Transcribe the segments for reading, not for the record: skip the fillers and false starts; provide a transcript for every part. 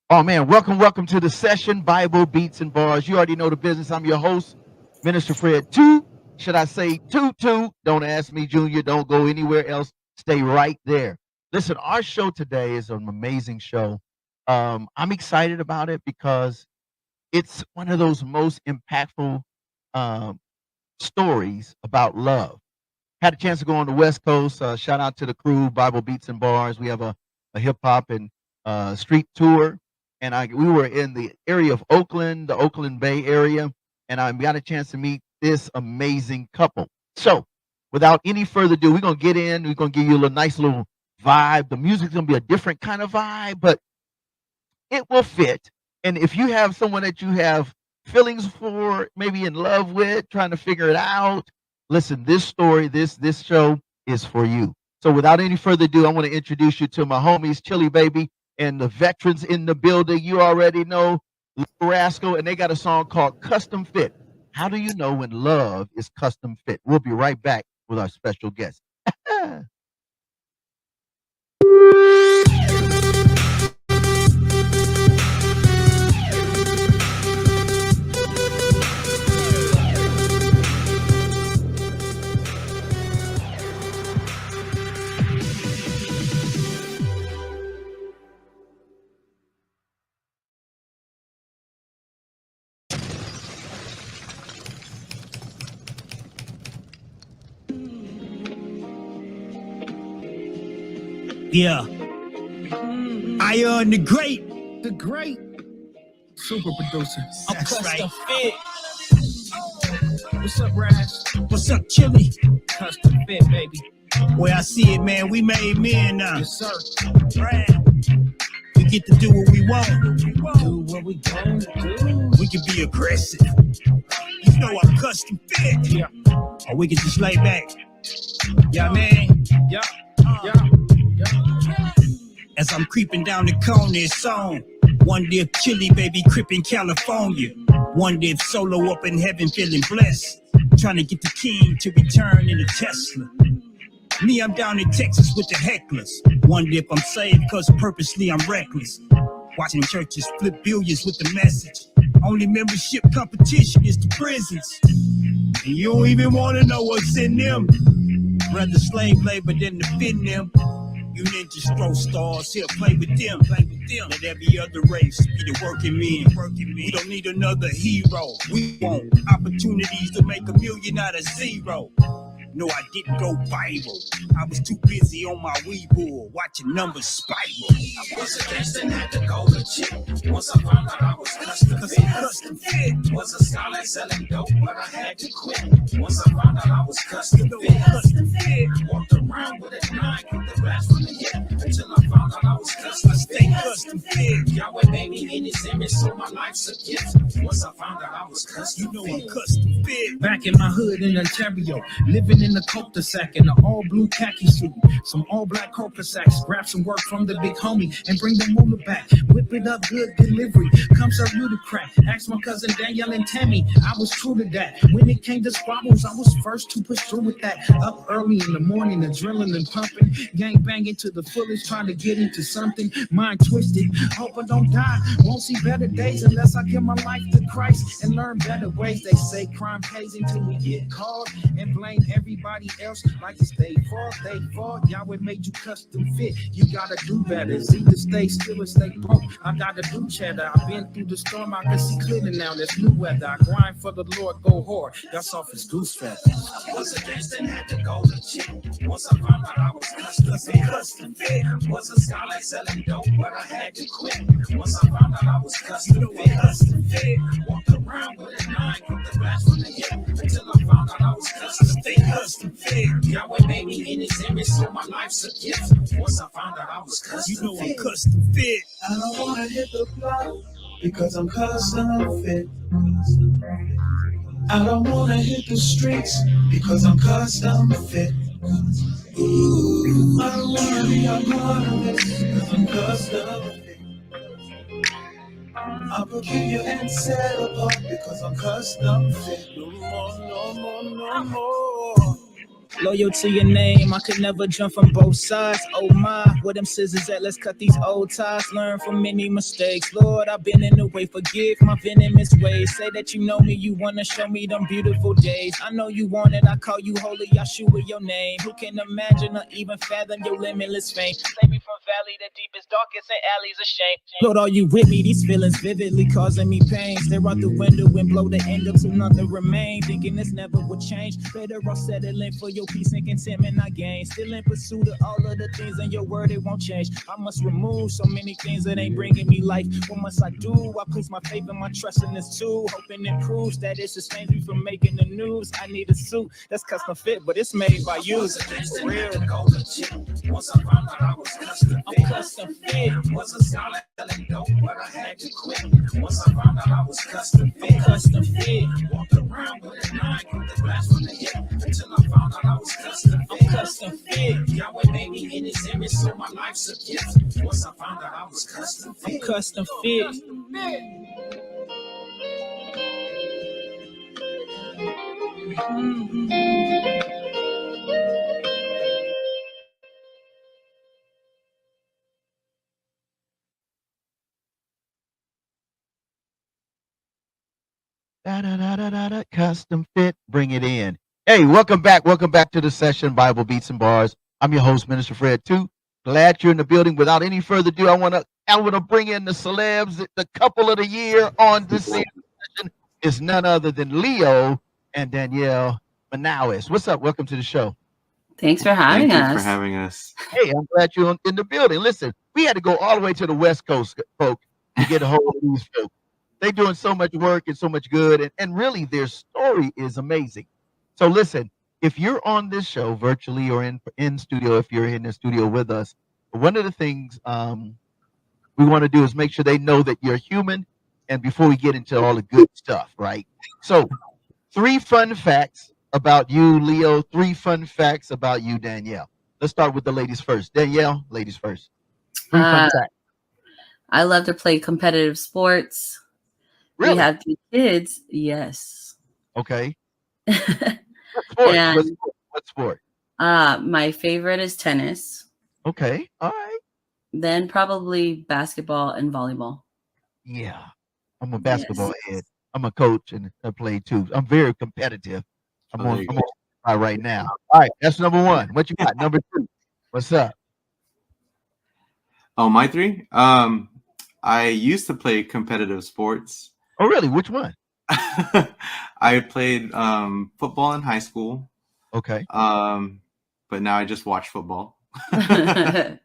Oh man, welcome to the session, Bible Beats and Bars. You already know the business. I'm your host, Minister Fred. Should I say two? Don't ask me, Junior. Don't go anywhere else. Stay right there. Listen, our show today is an amazing show. I'm excited about it because it's one of those most impactful um, stories about love. Had a chance to go on the West Coast. Shout out to the crew, Bible Beats and Bars. We have a hip hop and street tour, and we were in the area of Oakland, the Oakland Bay area, and I got a chance to meet this amazing couple. So, without any further ado, we're gonna get in. We're gonna give you a nice little vibe. The music's gonna be a different kind of vibe, but it will fit. And if you have someone that you have feelings for, maybe in love with, trying to figure it out, listen, this story, this show is for you. So without any further ado, I want to introduce you to my homies, Chili Baby, and the veterans in the building. You already know Little Rascal, and they got a song called Custom Fit. How do you know when love is custom fit? We'll be right back with our special guest. Yeah. Ion the Great. The great super producer. I'm That's custom right. fit. What's up, Rash? What's up, Chili? Custom fit, baby. Way I see it, man, we made men now. Yes, sir. Right. We get to do what we want. Do what we gonna do. We can be aggressive. You know I'm custom fit. Yeah. Or we can just lay back. Yeah, man. Yeah. As I'm creeping down the corner, it's on. One day Chili, baby, crip in California. One day solo up in heaven, feeling blessed. Trying to get the king to return in a Tesla. Me, I'm down in Texas with the hecklers. One day if I'm saved, cause purposely I'm reckless. Watching churches flip billions with the message. Only membership competition is the prisons. And you don't even wanna know what's in them. Rather slave labor than defend them. You ninjas throw stars, here play with them. Let every other race be the working men. We don't need another hero. We want opportunities to make a million out of zero. No, I didn't go viral. I was too busy on my Weeble, watching numbers spiral. I was a gangster and had to go to chick. Once I found out I was custom fit. Was a scholar selling dope, but I had to quit. Once I found out I was custom fit. Walked around with a 9, kicked the blast from the hip. Until I found out I was custom fit. Yahweh made me in his image, so my life's a gift. Once I found out I was custom fit. You know I'm custom fit. Back in my hood in Ontario, living in the cul-de-sac in an all-blue khaki suit. Some all-black cul-de-sacs. Grab some work from the big homie and bring the moolah back. Whip it up, good delivery. Come serve you the crack. Ask my cousin Danielle and Tammy. I was true to that. When it came to squabbles, I was first to push through with that. Up early in the morning, adrenaline pumping. Gang banging to the fullest, trying to get into something. Mind twisted. Hope I don't die. Won't see better days unless I give my life to Christ and learn better ways. They say crime pays until we get caught and blame everybody else like it's they fault. Yahweh made you custom fit. You gotta do better. It's either stay still or stay broke. I gotta do cheddar. I've been through the storm. I can see clearly now. There's new weather. I grind for the Lord, go hard. That's off his goose feather. I was a gangster and had to go to chick. Once I found out I was custom fit. Was a scholar selling dope, but I had to quit. Once I found out I was custom fit. Walked around with a 9, kicked the blast from the hip. Until I found out I was custom fit. Yahweh made me in his image, so my life's a gift. Once I found out I was custom You know I'm fit. custom fit. I don't wanna hit the block because I'm custom fit. I don't wanna hit the streets because I'm custom fit. Ooh, I don't wanna be a part of this because I'm custom fit. I'll procure you and set apart because I'm custom fit. No more. Loyal to your name, I could never jump from both sides. Oh my, where them scissors at? Let's cut these old ties. Learn from many mistakes. Lord, I've been in the way. Forgive my venomous ways. Say that you know me, you wanna show me them beautiful days. I know you want it, I call you holy, Yahshua your name. Who can imagine or even fathom your limitless fame? Save me from valley, the deepest, darkest and alleys of shame. Lord, are you with me? These feelings vividly causing me pain. Stare out the window and blow the end up to nothing remain. Thinking this never would change. Better off settling for your peace and contentment I gain. Still in pursuit of all of the things in your word, it won't change. I must remove so many things that ain't bringing me life. What must I do? I place my faith and my trust in this too. Hoping it proves that it sustains me from making the news. I need a suit that's custom fit, but it's made by you. For real. Once I found out I was custom I'm fit. custom fit. Was a scholar selling dope, but I had to quit. Once I found out I was custom fit. Custom fit. Walked around with a 9 with the glass from the hip until I found out I was custom fit. Custom fit. Yahweh made me in his image, so my life's a gift. Once I found out I was custom fit. Custom fit. Custom fit, bring it in. Hey, welcome back to the session, Bible Beats and Bars. I'm your host, Minister Fred 2. Glad you're in the building. Without any further ado, I want to bring in the celebs. The couple of the year on this session is none other than Leo and Danielle Manaois. What's up? Welcome to the show. Thanks for having Thank us. you for having us. Hey, I'm glad you're in the building. Listen, we had to go all the way to the West Coast, folks, to get a hold of these folks. They're doing so much work and so much good, and really their story is amazing. So listen, if you're on this show virtually or in studio, if you're in the studio with us, one of the things we want to do is make sure they know that you're human, and before we get into all the good stuff, right? So 3 fun facts about you, Leo, 3 fun facts about you, Danielle. Let's start with the ladies first. Danielle, ladies first. 3 fun facts. I love to play competitive sports. Really? We have 2 kids. Yes. Okay. What sport? And What sport? my favorite is tennis. Okay. All right. Then probably basketball and volleyball. Yeah. I'm a basketball head. I'm a coach and I play too. I'm very competitive. I'm on right now. All right. That's number 1. What you got? Number 2. What's up? Oh, my 3? I used to play competitive sports. Oh, really? Which one? I played football in high school. Okay. But now I just watch football. I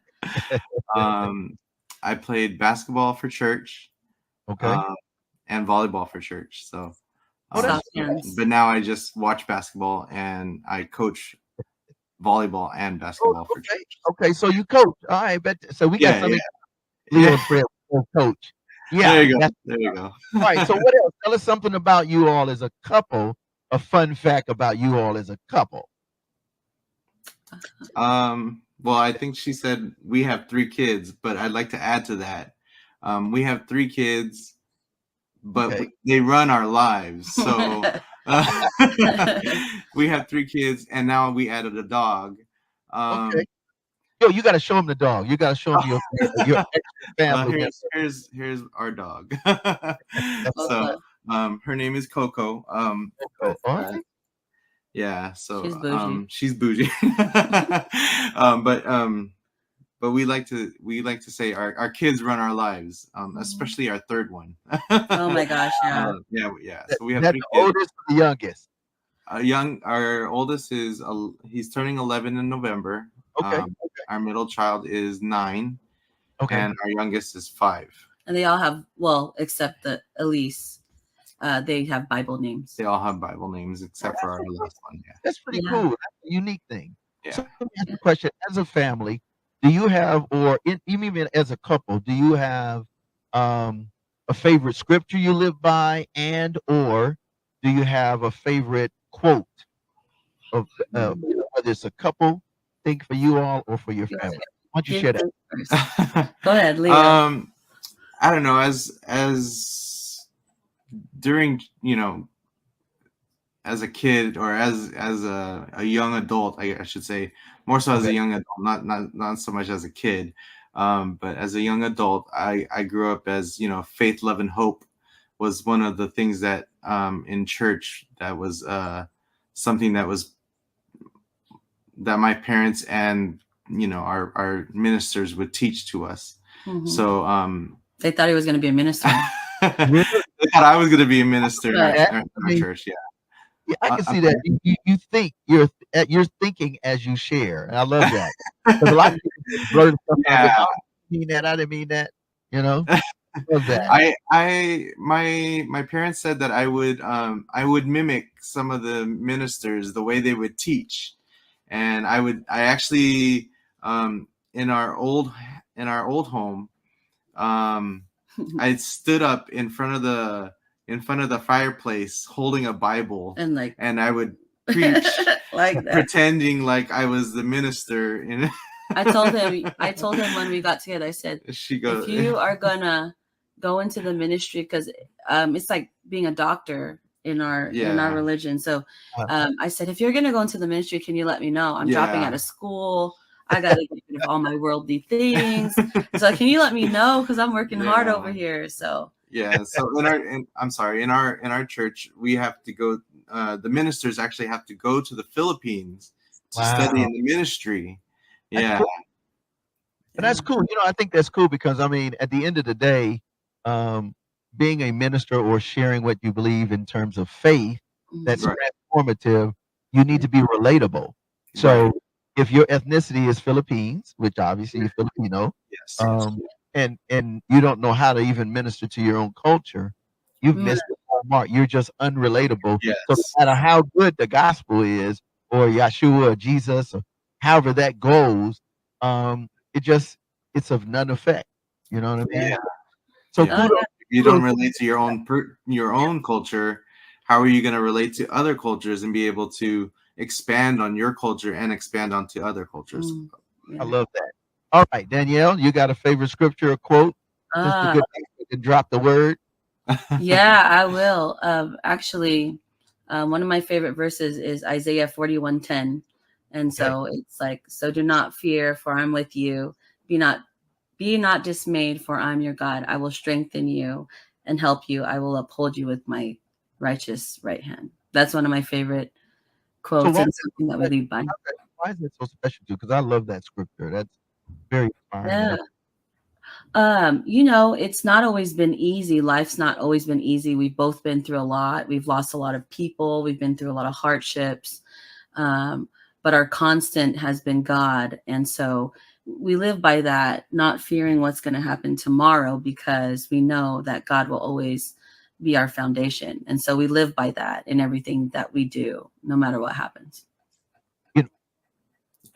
played basketball for church. Okay. And volleyball for church. So But now I just watch basketball and I coach volleyball and basketball for church. Okay, so you coach. All right, so we got something. Yeah. Leo and Fred coach. Yeah. There you go. There you go. All right. So what else? Tell us something about you all as a couple. A fun fact about you all as a couple. Well, I think she said we have 3 kids, but I'd like to add to that. We have 3 kids, but they run our lives. So we have 3 kids, and now we added a dog. Okay. Yo, you got to show him the dog. You got to show him your extra family. Here's our dog. So her name is Coco. Yeah, so she's bougie. But we like to say our kids run our lives, especially our 3rd one. Oh my gosh, yeah. Yeah. So we have That's 3 the oldest or the youngest? Our oldest is he's turning 11 in November. Okay. Our middle child is 9. Okay. And our youngest is 5. And they all have, well, except the Elise, they have Bible names. They all have Bible names except for our last one. Yeah. That's pretty cool. That's a unique thing. Yeah. So let me ask you a question. As a family, do you have, even as a couple, do you have a favorite scripture you live by, and or do you have a favorite quote of whether it's a couple thing for you all or for your family? Why don't you share that? Go ahead, Leo. I don't know. As during as a kid, or as a young adult, I should say, more so as Okay. a young adult, not so much as a kid. But as a young adult, I grew up as, faith, love, and hope was one of the things that in church that was something that my parents and our ministers would teach to us. Mhm. So They thought he was going to be a minister. Really? they thought I was going to be a minister in our, But- in our I mean, church. Yeah. yeah, I can I'm see that. You think you're thinking as you share, and I love that. Because a lot of people just blurt stuff out. Yeah. I didn't mean that. I didn't mean that. You know, love that. My parents said that I would mimic some of the ministers, the way they would teach, and I actually in our old home, I stood up in front of the fireplace holding a Bible, and I would preach like that. pretending like I was the minister. I told him when we got together, I said, She goes, if you are gonna go into the ministry, because it's like being a doctor in our religion. So I said, if you're gonna go into the ministry, can you let me know? I'm dropping out of school. I gotta get rid of all my worldly things. So can you let me know? Because I'm working hard over here. So so in our church, we have to go. The ministers actually have to go to the Philippines to study in the ministry. That's cool. But that's cool. I think that's cool because, I mean, at the end of the day, being a minister or sharing what you believe in terms of faith that's transformative, you need to be relatable. So if your ethnicity is Philippines, which obviously you're Filipino, and you don't know how to even minister to your own culture, you've missed the whole mark. You're just unrelatable. So no matter how good the gospel is, or Yeshua, or Jesus, or however that goes, it's of none effect. You know what I mean? Yeah. So If you don't relate to your own culture, how are you going to relate to other cultures and be able to expand on your culture and expand onto other cultures? I love that. All right, Danielle, you got a favorite scripture or quote? Just a good thing you can drop the word. Yeah, I will. Actually, one of my favorite verses is Isaiah 41:10. And so it's like, so do not fear, for I'm with you. Be not dismayed, for I'm your God. I will strengthen you and help you. I will uphold you with my righteous right hand. That's one of my favorite quotes and something that we lead by. Why is it so special too? Because I love that scripture. That's very inspiring. It's not always been easy. Life's not always been easy. We've both been through a lot. We've lost a lot of people. We've been through a lot of hardships. But our constant has been God. And so we live by that, not fearing what's going to happen tomorrow, because we know that God will always be our foundation. And so we live by that in everything that we do, no matter what happens.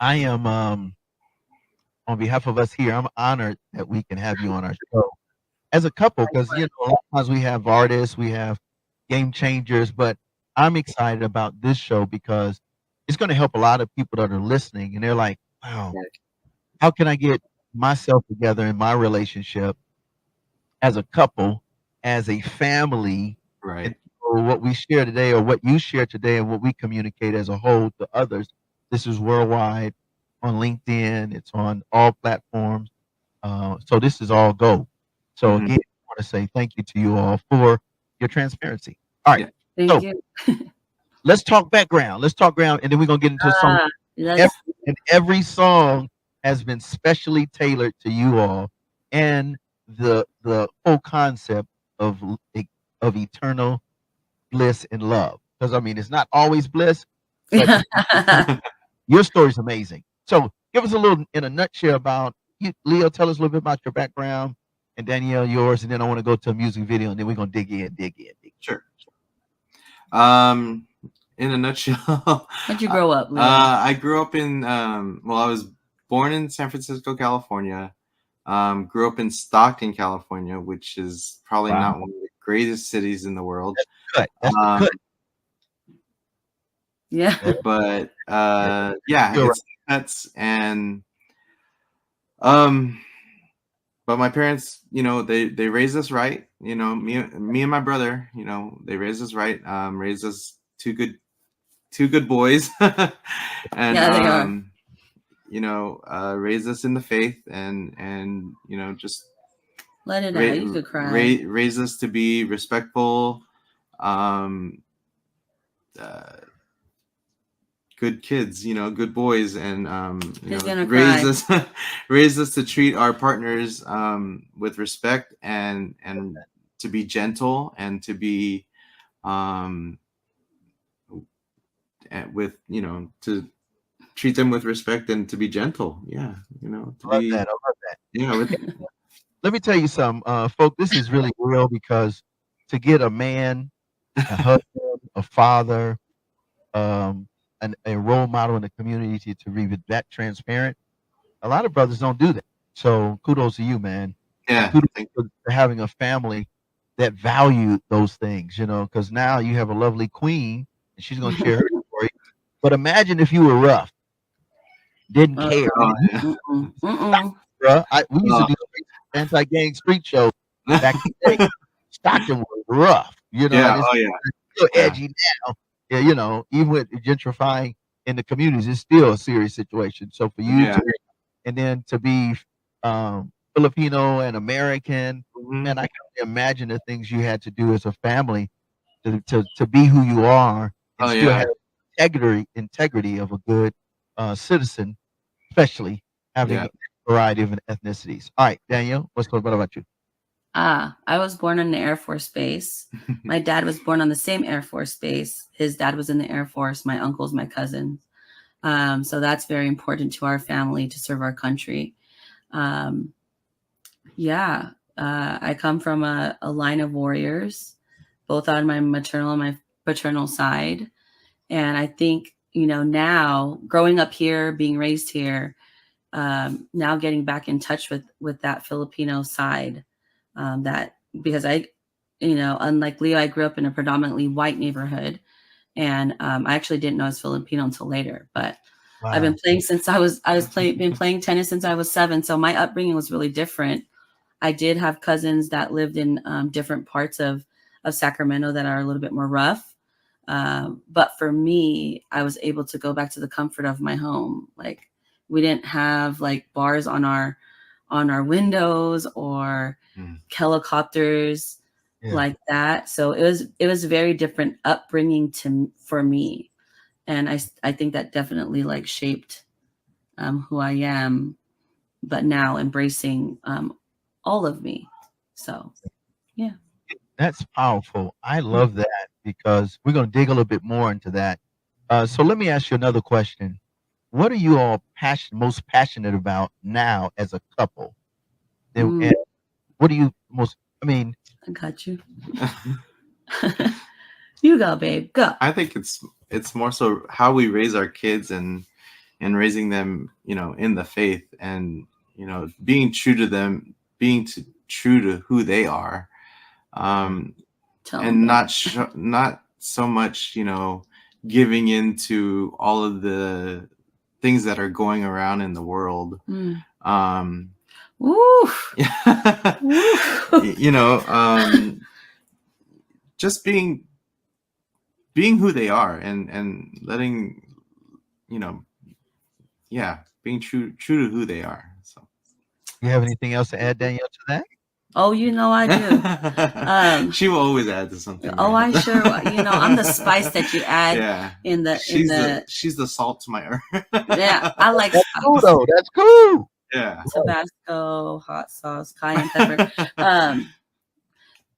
I am, on behalf of us here, I'm honored that we can have you on our show as a couple, because, a lot of times we have artists, we have game changers, but I'm excited about this show because it's going to help a lot of people that are listening, and they're like, wow, how can I get myself together in my relationship as a couple, as a family, Right. or what we share today, or what you share today, and what we communicate as a whole to others. This is worldwide on LinkedIn. It's on all platforms. So this is all go. So again, I want to say thank you to you all for your transparency. All right. Thank you. Let's talk background. Let's talk ground, and then we're gonna get into a song. Every song has been specially tailored to you all, and the whole concept of eternal bliss and love. Because I mean, it's not always bliss, but your story's amazing. So give us a little, in a nutshell, about you, Leo. Tell us a little bit about your background, and Danielle, yours, and then I want to go to a music video, and then we're gonna dig in. Sure. In a nutshell, how'd you grow up, Leo? I grew up in I was born in San Francisco, California. Grew up in Stockton, California, which is probably not one of the greatest cities in the world. That's good. Yeah. But that's and but my parents, they raised us right. Me and my brother, they raised us right. Raised us two good boys, and Yeah, they are. raised us in the faith, and just Let it out. You could cry. raised us to be respectful, um, uh, good kids, good boys, and He's gonna raised cry. us raised us to treat our partners with respect, and to be gentle, and to be with to treat them with respect, and to be gentle. Yeah, to Love be that. I love that. with Let me tell you something, folk. This is really real because to get a man, a husband, a father, and a role model in the community to be that transparent, a lot of brothers don't do that. So kudos to you, man, and yeah. kudos for having a family that value those things. Because now you have a lovely queen, and she's going to share her story. But imagine if you were rough, didn't care. I mean, bruh. We used to Oh, do anti-gang street shows back in the day. Stockton was rough, and yeah. it's Oh, yeah. still Yeah. edgy now. Yeah, even with gentrifying in the communities, it's still a serious situation. So for you Yeah. to, and then to be Filipino and American, Mhm. man, I can only imagine the things you had to do as a family to be who you are and Oh, still yeah. have integrity of a good citizen, especially having Yeah. a variety of ethnicities. All right, Danielle, what about you? I was born in the Air Force Base. My dad was born on the same Air Force Base. His dad was in the Air Force. My uncles, my cousins. So that's very important to our family to serve our country. Um, yeah, I come from a line of warriors, both on my maternal and my paternal side. And I think, now growing up here, being raised here, now getting back in touch with that Filipino side, that because unlike Leo, I grew up in a predominantly white neighborhood, and I actually didn't know I was Filipino until later. But I've been Wow. playing since been playing tennis since I was 7. So my upbringing was really different. I did have cousins that lived in different parts of Sacramento that are a little bit more rough. But for me, I was able to go back to the comfort of my home. Like, we didn't have like bars on our windows or helicopters Yeah. like that. So it was a very different upbringing for me, and I think that definitely like shaped who I am. But now embracing all of me. So yeah. That's powerful. I love that because we're going to dig a little bit more into that. So let me ask you another question. What are you all most passionate about now as a couple? Mm, And what are you most? I mean, I got you. You go, babe. Go. I think it's more so how we raise our kids, and raising them, in the faith, and being true to them, true to who they are, Tell them, and babe. not so much, giving into all of the things that are going around in the world. Woo. Just being who they are, and letting, being true to who they are. So, you have anything else to add, Danielle, to that? Oh, I do. She will always add to something. Oh, right? I sure. I'm the spice that you add Yeah. in the. She's the salt to my earth. Yeah, I like That's cool, spice. though. That's cool. Yeah. Tabasco, hot sauce, cayenne pepper.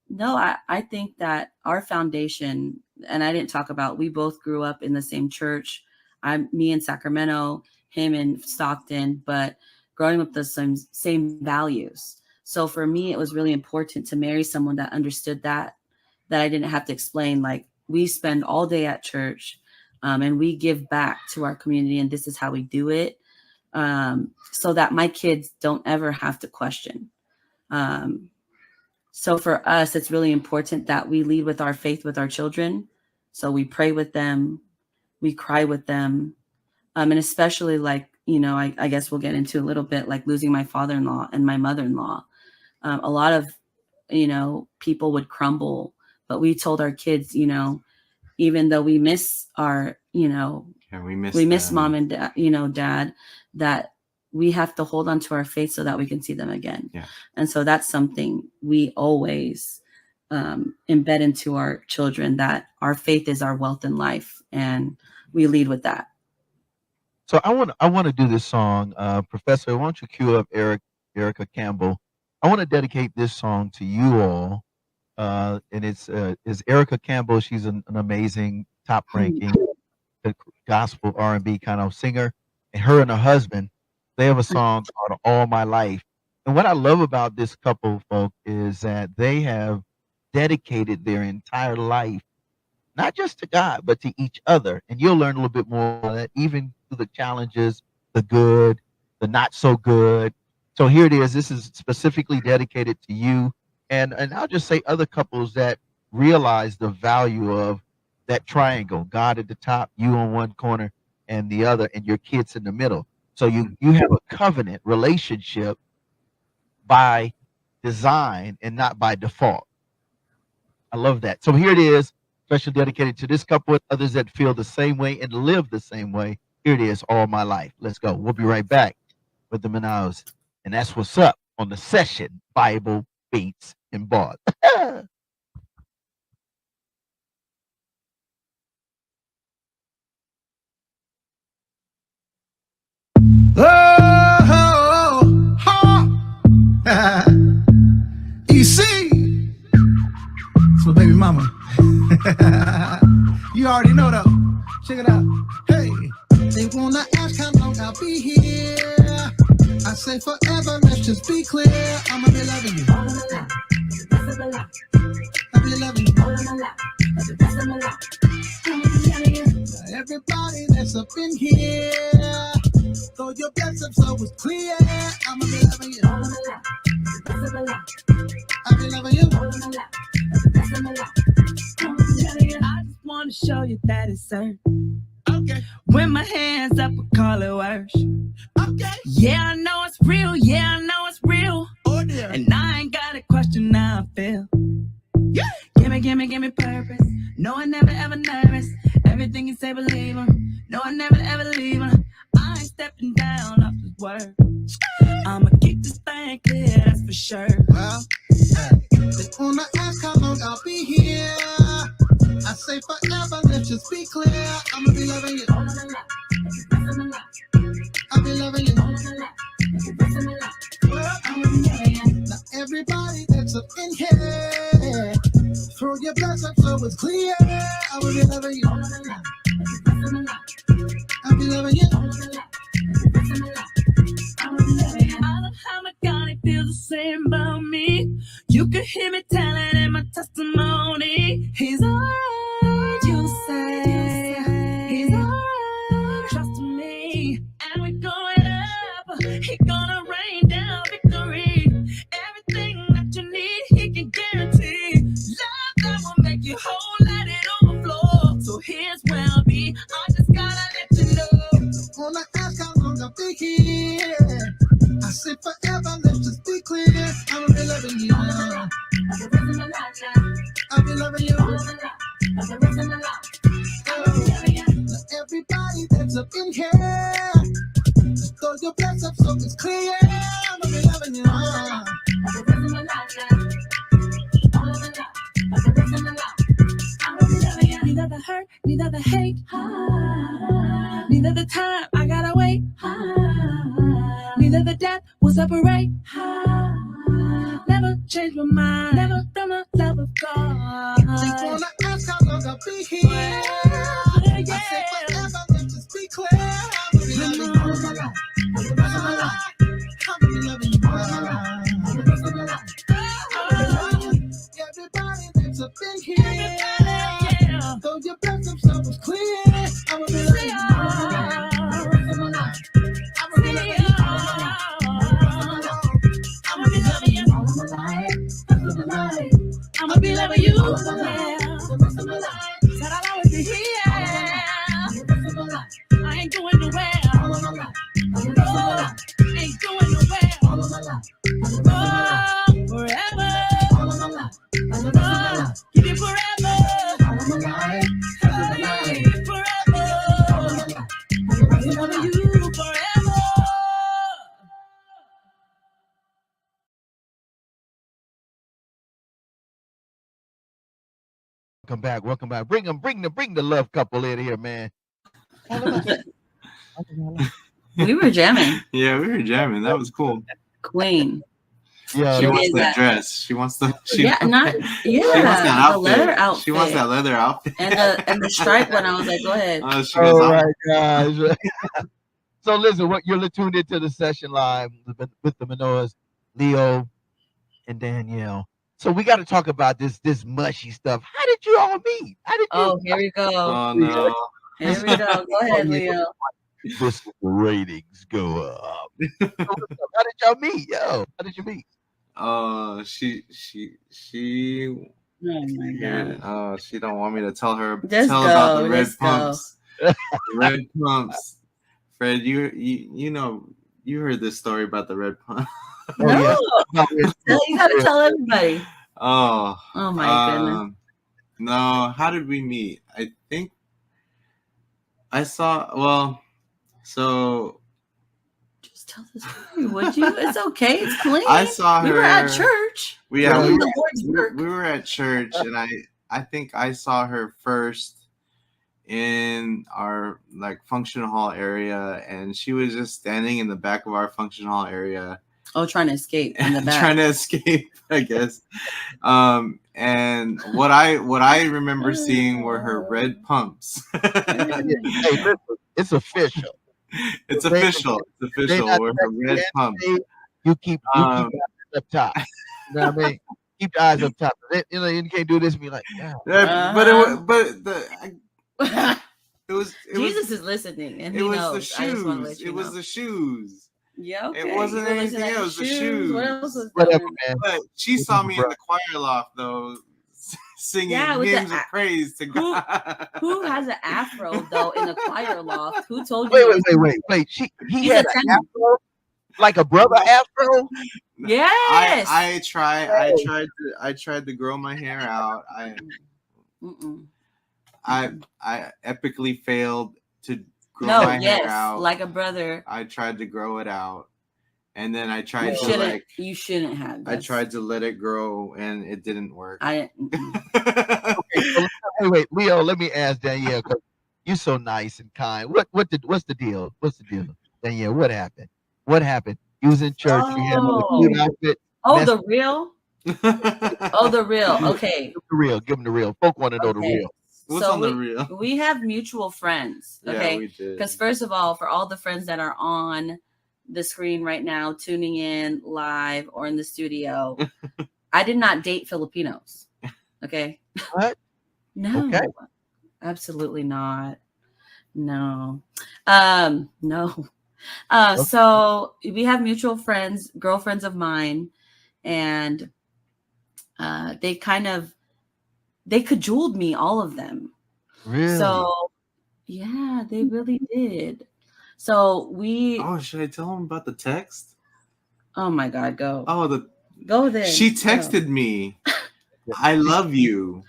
No, I think that our foundation, and I didn't talk about, we both grew up in the same church. Me in Sacramento, him in Stockton, but growing up with the same values. So for me, it was really important to marry someone that understood that I didn't have to explain. Like, we spend all day at church, and we give back to our community, and this is how we do it, so that my kids don't ever have to question. So for us, it's really important that we lead with our faith with our children. So we pray with them, we cry with them, and especially like, I guess we'll get into a little bit like losing my father-in-law and my mother-in-law. A lot of, people would crumble, but we told our kids, even though we miss our, you know, we miss mom and dad, you know, dad, that we have to hold on to our faith so that we can see them again. Yeah. And so that's something we always embed into our children, that our faith is our wealth in life, and we lead with that. So I want to do this song, Professor. Why don't you cue up Erica Campbell? I want to dedicate this song to you all, and it's is Erica Campbell. She's an amazing, top ranking gospel R&B kind of singer, and her and her husband, they have a song called "All My Life." And what I love about this couple, folk, is that they have dedicated their entire life not just to God, but to each other. And you'll learn a little bit more of that, even through the challenges, the good, the not so good. So here it is. This is specifically dedicated to you. And I'll just say other couples that realize the value of that triangle, God at the top, you on one corner and the other, and your kids in the middle. So you have a covenant relationship by design and not by default. I love that. So here it is, special dedicated to this couple and others that feel the same way and live the same way. Here it is, All My Life. Let's go. We'll be right back with the Manaois. And that's what's up on the session, Bible, Beats, and Bars. EC, so baby mama. You already know though. Check it out. Hey, they wanna ask how long I'll be here. I say forever, let's just be clear. I'ma be loving you. I'll be loving you. Everybody that's up in here, throw your best up so it's clear. I'ma be loving you. I'll be loving you. I just wanna show you that it's certain. Okay. When my hands up, I call it worship. Okay. Yeah, I know it's real. Yeah, I know it's real. Oh, yeah. And I ain't got a question how I feel. Yeah. Give me purpose. No, I never ever nervous. Everything you say, believe him. No, I never ever leave him. I ain't stepping down off this word. I'ma keep this thing clear, that's for sure. Well, they wanna ask how long I'll be here. I say forever, let's just be clear. I'ma be loving you. I'll be loving you. Now everybody that's up in here, throw your bless up so it's clear. I will be loving you. I'll be loving you. I love how my God, he feels the same about me. You can hear me telling in my testimony. He's alright, you say. He's alright, trust me. And we're going up. He's gonna rain down victory. Everything that you need, he can guarantee. Love that will make you whole, let it overflow. So here's where I'll be. I just gotta let you know. Wanna ask how long I'll be here. I say forever, let's just be clear. I'ma be loving you. I'll be loving you. Everybody that's up in here, throw your bless up so it's clear. I'ma be loving you. Neither the hurt, neither the hate, neither the time I gotta wait, neither the death will separate. Never change my mind, never from the love of God. They wanna ask how long I'll be here. I say forever, let's just be clear. I'ma be loving you. I'ma be loving you. Everybody that's up in here, throw your bless up so it's clear. I'ma be loving you. I'ma be loving you. I'ma be loving you. I'ma be loving you. Said I'll always be here. I ain't going nowhere. Ain't going nowhere. Forever. Give you forever. Welcome back. Welcome back. Bring the love couple in here, man. We were jamming. Yeah, we were jamming. That was cool. Queen. Yeah, She It wants is that that. dress. She wants the. Yeah, not She wants that the outfit. leather outfit. She wants that leather outfit. And the stripe one. I was like, go ahead. She goes, oh my gosh. So listen, what you're tuned into the session live with the Manaois, Leo, and Danielle. So we got to talk about this mushy stuff. How did you all meet? How did you? Oh, here we go. oh no. Here we go. Go ahead, Leo. This the ratings go up. So how did y'all meet? Yo, how did you meet? She. Oh my god. Oh, she don't want me to tell her. Just tell go, about the red just go. pumps. Red pumps. Fred, you know you heard this story about the red pump. No, you gotta tell everybody. Oh my goodness. No, how did we meet? I think I saw. Well, so just tell the story, would you? It's okay. It's clean. I saw her. We were at church. We were at church, and I think I saw her first in our like function hall area, and she was just standing in the back of our function hall area. Oh, trying to escape in the back. Trying to escape, I guess. And what I remember seeing were her red pumps. Hey, listen, it's official. It's official. It's official. Were her red pumps. You keep your eyes up top. You know what I mean? Keep your eyes up top. You know, you can't do this and be like, yeah. It was Jesus is listening, and it he was knows. the I just want to let shoes. you It was know. the shoes. Yeah, okay. It wasn't anything else. The shoes. What else was Whatever, going? man. But she saw me in the choir loft though, singing hymns of praise to God. Who has an afro though in the choir loft? Who told you? Wait. He had an afro, like a brother afro. Yes. I tried to grow my hair out. I epically failed to grow my hair out. Like a brother. I tried to grow it out, and then I tried You shouldn't have. I tried to let it grow, and it didn't work. Okay, so, hey, wait, Leo. Let me ask Danielle, because you're so nice and kind. What's the deal? What's the deal, Danielle? What happened? What happened? You was in church. You had on a cute outfit. Oh, the real. Oh, the real. Okay. The real. Give them the real. Folk want to know the real. What's on the real? We have mutual friends. Okay. Yeah, we did. Because first of all, for all the friends that are on the screen right now, tuning in live or in the studio, I did not date Filipinos. Okay. What? No. Okay. Absolutely not. No. No. So we have mutual friends, girlfriends of mine, and they cajoled me, all of them. Really? So yeah, they really did. So should I tell them about the text? Oh my God, go. Go there. She texted me, "I love you."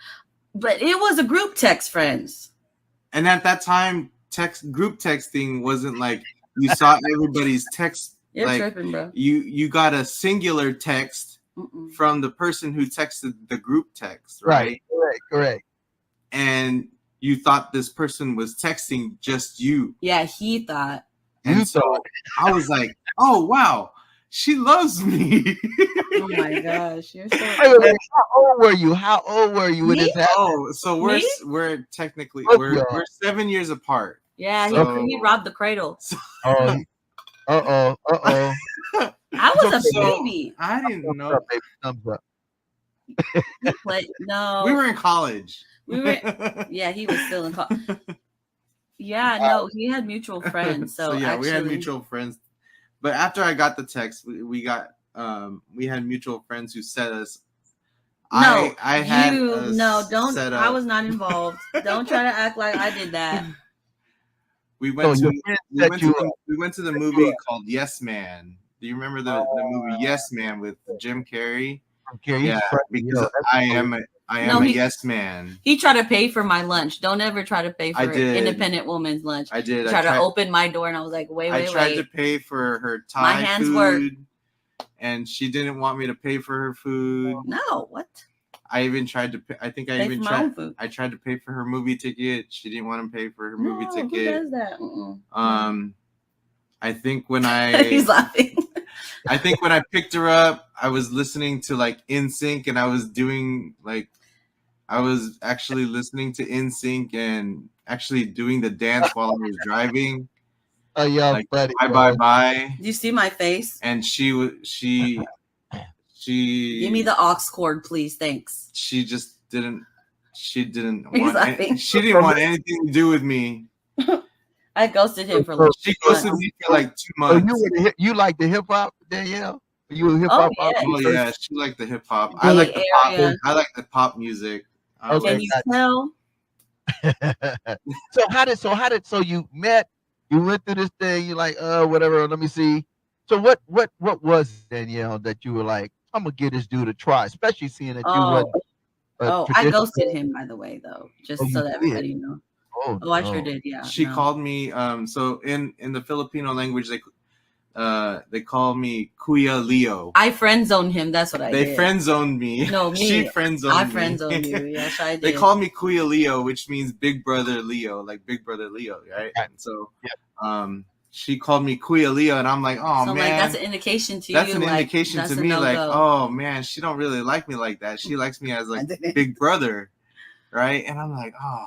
But it was a group text, friends. And at that time, group texting wasn't like you saw everybody's text. You're like, tripping, bro. You got a singular text from the person who texted the group text, right? Correct. And you thought this person was texting just you. Yeah, he thought. And so I was like, "Oh wow, she loves me." Oh my gosh, you're so. Wait, how old were you? When this happened? Oh, so we're technically we're 7 years apart. Yeah, so, he robbed the cradle. Uh oh. I was a baby. I didn't know. Thumbs up. No, we were in college. Yeah, he was still in college. Yeah, no, he had mutual friends. So yeah, we had mutual friends. But after I got the text, we had mutual friends who set us. No, don't. I was not involved. Don't try to act like I did that. We went to the movie called Yes Man. Do you remember the movie Yes Man with Jim Carrey? Yeah, because I am a yes man. He tried to pay for my lunch. Don't ever try to pay for an independent woman's lunch. I did. He tried to open my door, and I was like, wait. I tried to pay for her Thai my hands food, work. and she didn't want me to pay for her food. No, what? I even tried to pay, I think I Pay even for my own tried food. I tried to pay for her movie ticket. She didn't want to pay for her movie No, ticket. who does that? I think when I He's laughing. I think when I picked her up, I was listening to like NSYNC, and I was doing like I was actually listening to NSYNC and actually doing the dance while I was driving. Oh, y'all Like funny, bye bro. bye bye. Do you see my face? And she Give me the aux cord, please. Thanks. she just didn't He's laughing. she didn't want anything to do with me. I ghosted him for like She 2 ghosted months. me for like 2 So months. you like the hip hop, Danielle? You a hip Oh hop? yeah. Oh yeah, she liked the hip hop. Bay I like the pop. Area. I like the pop music. Okay. Can you tell? So you met, you went through this thing, you're like, whatever, let me see. So what was it, Danielle, that you were like, I'm gonna give this dude a try, especially seeing that you wasn't I traditional. ghosted him, by the way, though, just Oh, so you that did? everybody know. Oh, Oh, I sure no. did. Yeah. She no. called me. So in the Filipino language, they call me Kuya Leo. I friend zoned him. That's what I did. They friend zoned me. No, me. She friend zoned me. I friend zoned you. Yes, I did. They call me Kuya Leo, which means big brother Leo, like big brother Leo, right? Right. So, she called me Kuya Leo, and I'm like, oh so, man, like, that's an indication to that's you. an like, indication that's to a me, like, no-go. oh man, she don't really like me like that. She likes me as like big brother, right? And I'm like, oh,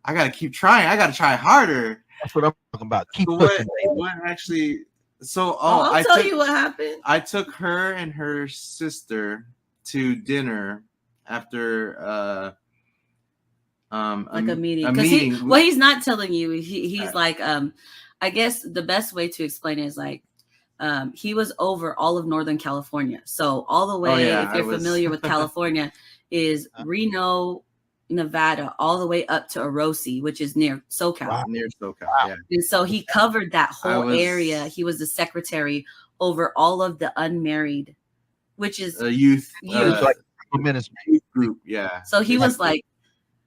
I gotta keep trying. I gotta try harder. That's what I'm talking about. Keep So pushing. what actually? So I'll tell you what happened. I took her and her sister to dinner after like a meeting. A Because meeting. what he's not telling you, he's like, I guess the best way to explain it is like, he was over all of Northern California. So all the way, if you're familiar with California, is Reno, Nevada, all the way up to Orosi, which is near SoCal. Wow. Near SoCal, yeah. And so he covered that whole area. He was the secretary over all of the unmarried, which is a youth like ministry group, yeah. So he was like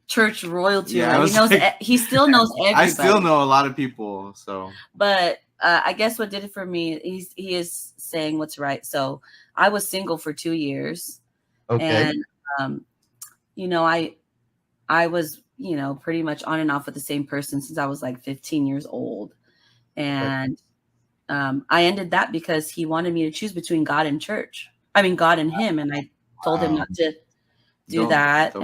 church royalty. Yeah, he knows. He still knows everybody. I still know a lot of people. So, but I guess what did it for me, he is saying what's right. So I was single for 2 years, and I was pretty much on and off with the same person since I was like 15 years old, and I ended that because he wanted me to choose between God and church. I mean, God and him, and I told him not to do that,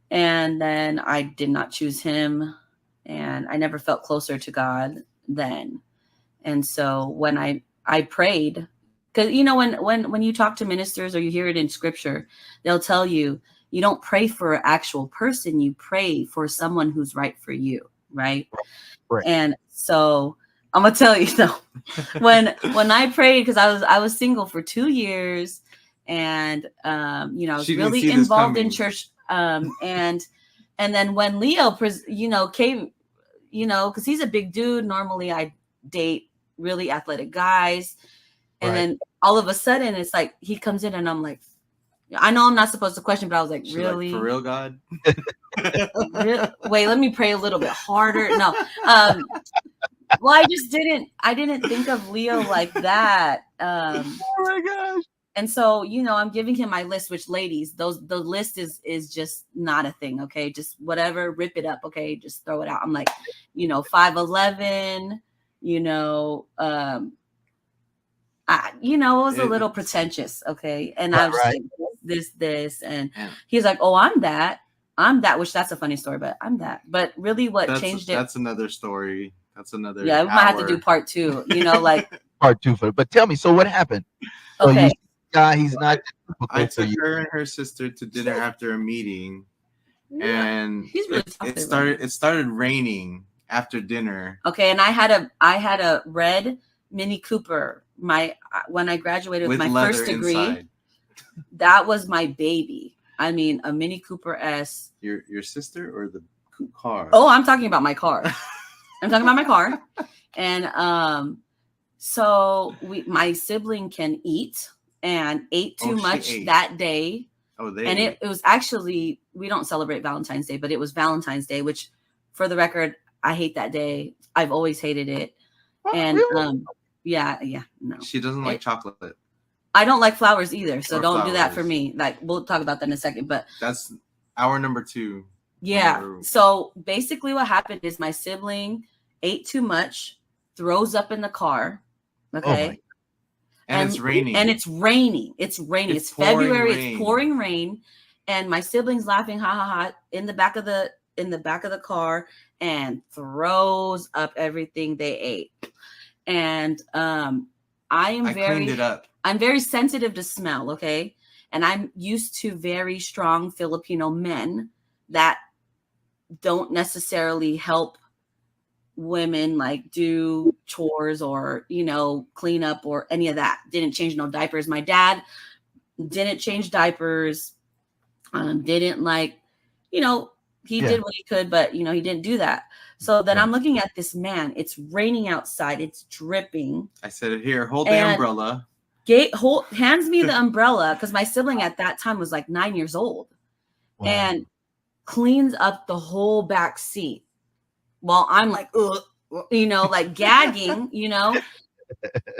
and then I did not choose him, and I never felt closer to God then. And so when I prayed, because when you talk to ministers or you hear it in scripture, they'll tell you don't pray for an actual person, you pray for someone who's right for you, right? And so I'm gonna tell you though, when I prayed, because I was single for 2 years, and I was really involved in church, and then when Leo came, because he's a big dude, normally I date really athletic guys, and then all of a sudden it's like he comes in and I'm like, I know I'm not supposed to question, but I was like, really? Like, for real, God? Wait, let me pray a little bit harder. No. Well, I didn't think of Leo like that. Oh my gosh. And so, I'm giving him my list, which ladies, the list is just not a thing. Okay. Just whatever, rip it up. Okay. Just throw it out. I'm like, 5'11", it was a little pretentious. Okay. And I was like, this, and he's like, oh, I'm that, which that's a funny story, but I'm that. But really changed it. That's another story. That's another. Yeah. We might have to do part 2, like part 2 but tell me, so what happened? Okay. So he's not. I took her and her sister to dinner after a meeting, and he's really it started raining after dinner. Okay. And I had a red Mini Cooper. When I graduated with my first degree, inside. That was my baby. I mean, a Mini Cooper S. Your sister or the car? Oh, I'm talking about my car. I'm talking about my car. And so my sibling can eat and ate too much that day. Oh, and it was actually, we don't celebrate Valentine's Day, but it was Valentine's Day, which, for the record, I hate that day. I've always hated it. Oh, and really? yeah, no. She doesn't like chocolate. I don't like flowers either, so Or don't do that for flowers. me. Like, we'll talk about that in a second. But That's our number 2. yeah. Number- So basically what happened is my sibling ate too much, throws up in the car. Okay. my- And it's raining. And it's raining. It's raining. It's It's February. pouring rain. It's pouring rain. And my sibling's laughing, ha ha ha, in the back of the car, and throws up everything they ate. And I cleaned it up. I'm very sensitive to smell, okay? And I'm used to very strong Filipino men that don't necessarily help women like do chores or, you know, clean up or any of that. Didn't change no diapers. My dad didn't change diapers. Didn't like, you know, he did what he could, but, you know, he didn't do that. So then I'm looking at this man. It's raining outside. It's dripping. I said, here, hold the umbrella. Hands me the umbrella, because my sibling at that time was like 9 years old. Wow. And cleans up the whole back seat while I'm like, ugh, you know, like gagging, you know.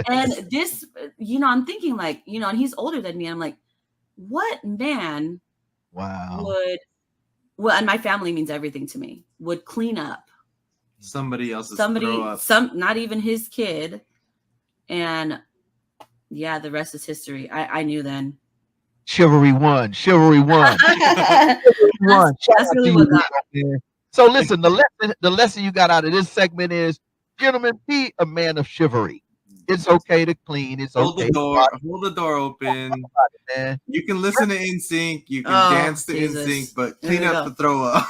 And this, you know, I'm thinking like, you know, and he's older than me. I'm like, what man would, well, and my family means everything to me, would clean up somebody else's throw up. Not even his kid. And yeah, the rest is history. I knew then. Chivalry won. That's really what got me. So listen, the lesson you got out of this segment is, gentlemen, be a man of chivalry. It's okay to clean. It's hold okay. Hold the door open. Man. You can listen to NSYNC. You can dance to NSYNC, but clean up the throw up.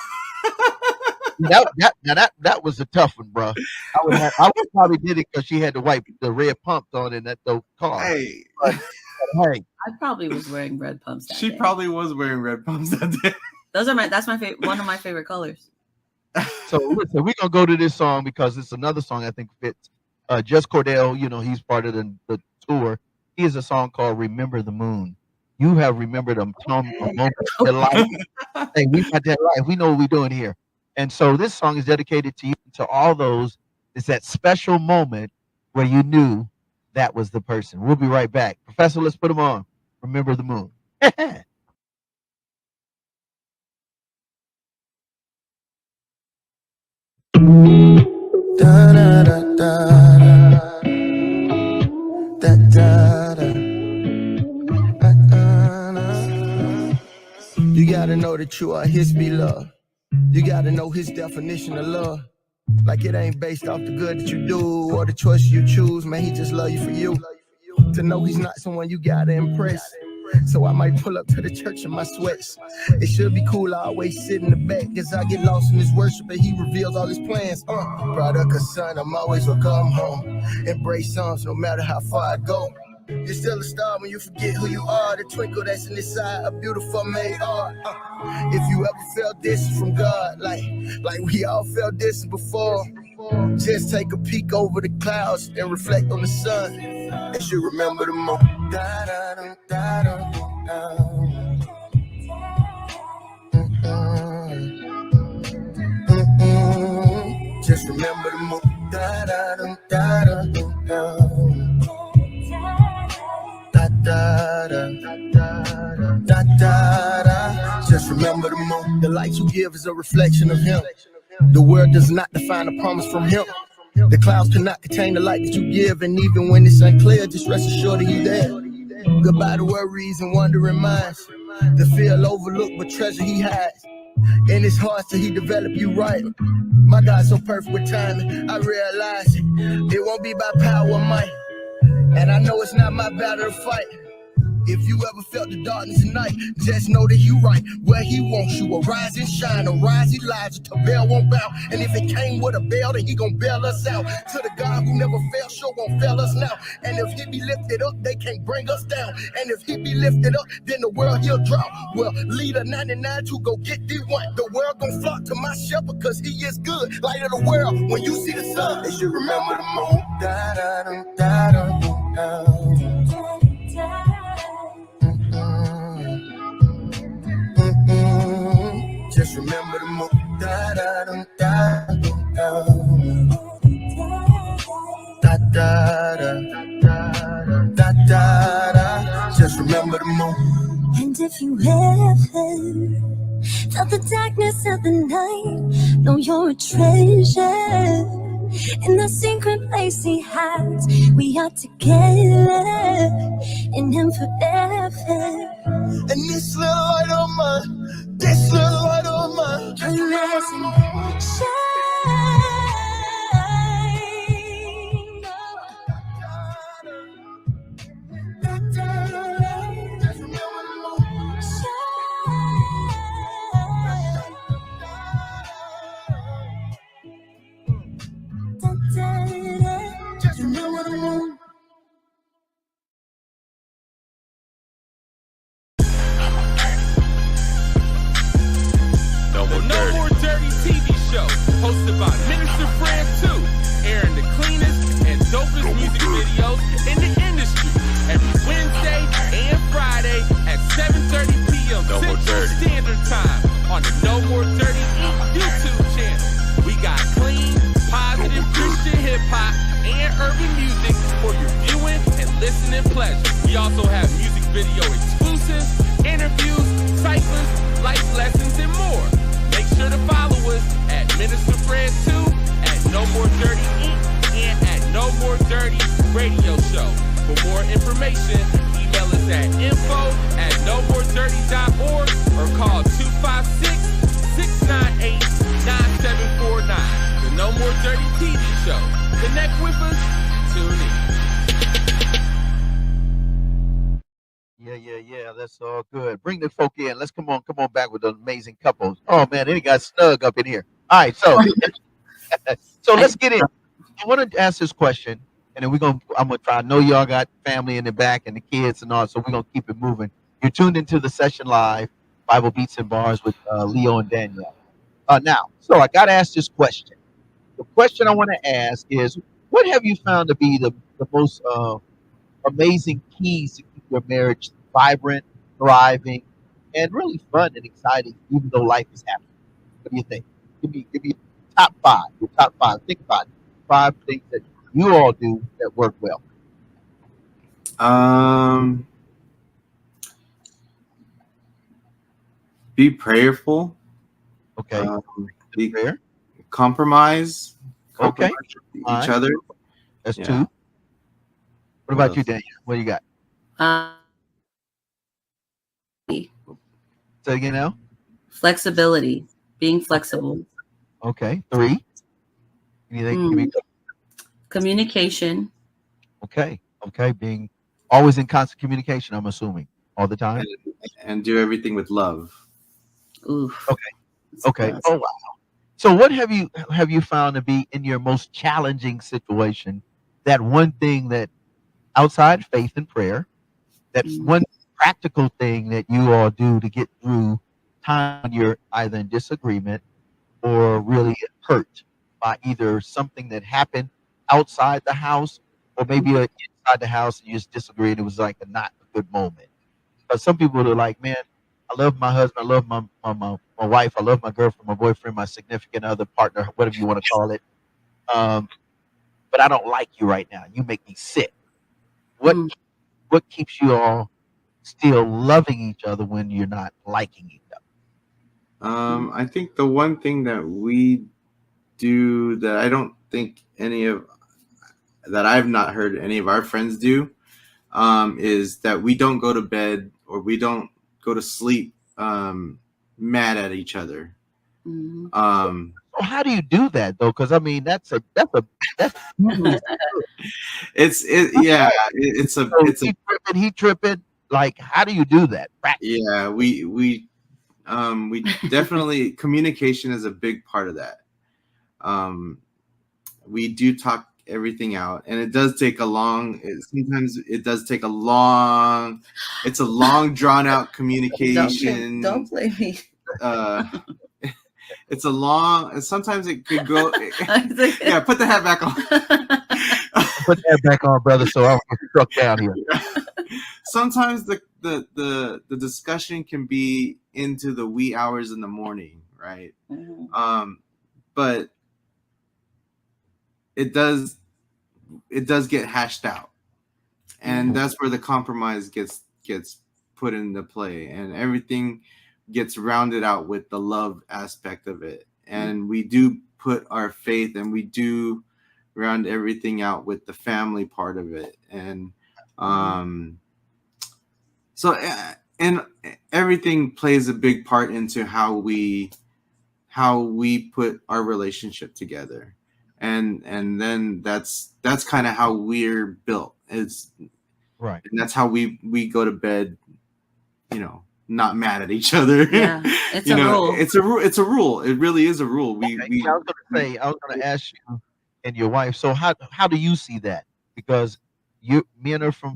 That was a tough one, bro. I would probably did it because she had to wipe the red pumps on in that car. Hey, I probably was wearing red pumps. She probably was wearing red pumps that day. That's my favorite. One of my favorite colors. So listen, we're gonna go to this song because it's another song I think fits. Just Cordell, you know, he's part of the tour. He has a song called "Remember the Moon." You have remembered a moment in your life. Hey, we got that life. We know what we're doing here. And so this song is dedicated to you, to all those. It's that special moment where you knew that was the person. We'll be right back. Professor, let's put them on. Remember the Moon. Da da da da da da da. You gotta know that you are his beloved. You gotta know his definition of love. Like it ain't based off the good that you do or the choice you choose. Man, he just love you for you. To know he's not someone you gotta impress. So I might pull up to the church in my sweats. It should be cool, I always sit in the back as I get lost in his worship and he reveals all his plans. Prodigal son, I'm always will come home. Embrace songs no matter how far I go. You're still a star when you forget who you are. The twinkle that's in this eye, a beautiful made art. If you ever felt this from God, like we all felt this before, just take a peek over the clouds and reflect on the sun. And you remember the moment. Just remember the moment. Just remember the moment. The light you give is a reflection of him. The world does not define a promise from him. The clouds cannot contain the light that you give, and even when it's unclear, just rest assured that you there. Goodbye to worries and wandering minds. The feel overlooked, but treasure he hides. In his heart till he develop you right. My God's so perfect with timing. I realize it won't be by power or might. And I know it's not my battle to fight. If you ever felt the darkness at night, just know that he right where he wants you. Arise and shine, arise Elijah, till bell won't bow. And if it came with a bell, then he gon' bail us out. To the God who never failed, sure won't fail us now. And if he be lifted up, they can't bring us down. And if he be lifted up, then the world he'll drop. Well, leader 99 to go get the one. The world gon' flock to my shepherd, cause he is good. Light of the world, when you see the sun, they should remember the moon. Just remember the moon. remember the moon. And if you ever felt the darkness of the night, know you're a treasure. In the secret place he hides, we are together in him forever. And this little light on mine, this little light on mine, Just rising, shine. just remember the moon. Just remember the moon. No More Dirty TV show, hosted by Minister Fred 2, airing the cleanest and dopest music videos in the industry every Wednesday and Friday at 7:30 p.m. Central Standard Time on the No More Dirty Inc. YouTube channel. We got clean, positive Christian hip hop and urban music for your viewing and listening pleasure. We also have music video exclusives, interviews, cyclists, life lessons, and more. Make sure to follow us at Minister Fred 2, at No More Dirty Inc., and at No More Dirty Radio Show. For more information, email us at info@nomoredirty.org or call 256-698-9749. The No More Dirty TV Show. Connect with us. Tune in. Yeah. That's all good. Bring the folk in. Let's come on back with the amazing couples. Oh man, they got snug up in here. All right, so let's get in. I want to ask this question, and then I'm gonna try. I know y'all got family in the back and the kids and all, so we're gonna keep it moving. You're tuned into the session live, Bible Beats and Bars with Leo and Danielle. Now, so I gotta ask this question. The question I want to ask is, what have you found to be the most amazing keys to keep your marriage vibrant, thriving, and really fun and exciting, even though life is happening? What do you think? Give me top five. Your top five. Think about it. 5 things that you all do that work well. Be prayerful. Okay. Be Prayer. compromise. Okay. Each All right. other. That's Yeah. 2. What What about you, else? Daniel? What do you got? Say again now. Flexibility, being flexible, Okay. 3. Anything? Give me- communication, Okay. Being always in constant communication, I'm assuming, all the time. And do everything with love. oof. Okay. That's- Oh wow. So what have you found to be in your most challenging situation? That one thing that outside faith and prayer, that one practical thing that you all do to get through time when you're either in disagreement or really hurt by either something that happened outside the house or maybe inside the house and you just disagree and it was like a not a good moment. But some people are like, man, I love my husband, I love my wife, I love my girlfriend, my boyfriend, my significant other, partner, whatever you want to call it. But I don't like you right now. You make me sick. What keeps you all still loving each other when you're not liking each other? I think the one thing that we do that I don't think that I've not heard any of our friends do is that we don't go to bed or we don't go to sleep mad at each other. So how do you do that though? Because I mean, that's he tripping. Like, how do you do that? Yeah, we definitely communication is a big part of that. We do talk everything out, and it does take sometimes it does take a long drawn out communication. Don't blame me. It's a long, sometimes it could go. Yeah, put the hat back on. Put that back on, brother, so I don't get struck down here. Sometimes the discussion can be into the wee hours in the morning, right? But it does get hashed out, and that's where the compromise gets put into play, and everything gets rounded out with the love aspect of it. And we do put our faith, and we do round everything out with the family part of it. And so and everything plays a big part into how we put our relationship together. And then that's kind of how we're built. It's Right. And that's how we go to bed, not mad at each other. Yeah, it's a rule. It's a rule. It really is a rule. I was going to ask you and your wife. So how do you see that? Because men are from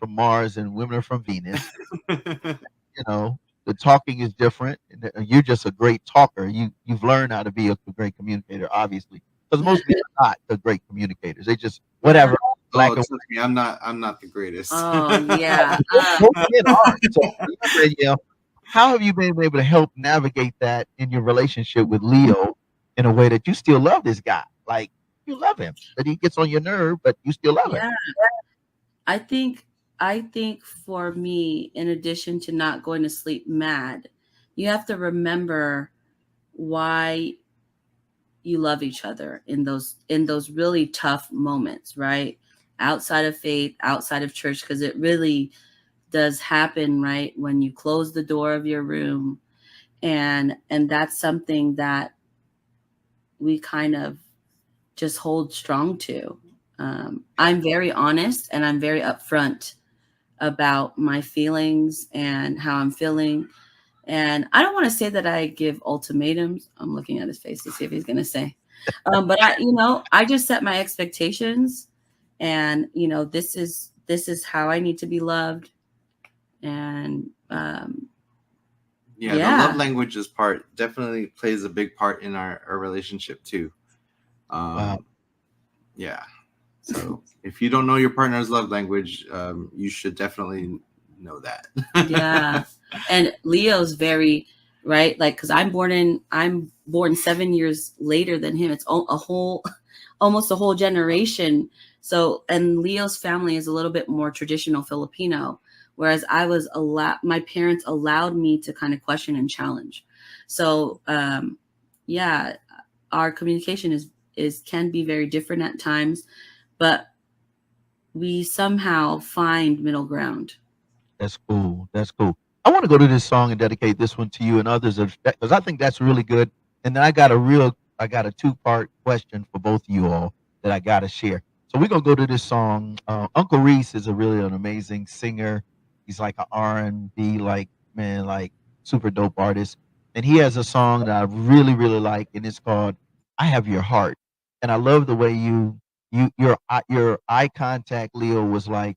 Mars and women are from Venus. The talking is different. And you're just a great talker. You've learned how to be a great communicator, obviously. Because most people are not the great communicators. They just whatever. Trust me, I'm not the greatest. Oh yeah. Most men are. So, how have you been able to help navigate that in your relationship with Leo in a way that you still love this guy? Like you love him, that he gets on your nerve, but you still love him. I think for me, in addition to not going to sleep mad, you have to remember why you love each other in those really tough moments, right? Outside of faith, outside of church, because it really does happen, right? When you close the door of your room, and that's something that we kind of just hold strong to. I'm very honest and I'm very upfront about my feelings and how I'm feeling. And I don't want to say that I give ultimatums. I'm looking at his face to see if he's going to say, but I just set my expectations, and, this is how I need to be loved. And, the love languages part definitely plays a big part in our relationship too. Wow. Yeah. So if you don't know your partner's love language, you should definitely know that. Yeah. And Leo's very, right? Like, cause I'm born 7 years later than him. It's almost a whole generation. So, and Leo's family is a little bit more traditional Filipino, whereas my parents allowed me to kind of question and challenge. So, our communication can be very different at times, but we somehow find middle ground. That's cool. That's cool. I want to go to this song and dedicate this one to you and others, because I think that's really good. And then I got a 2-part question for both of you all that I got to share. So we're gonna go to this song. Uncle Reese is an amazing singer. He's like an R&B, like super dope artist. And he has a song that I really, really like, and it's called "I Have Your Heart." And I love the way your eye contact, Leo, was like,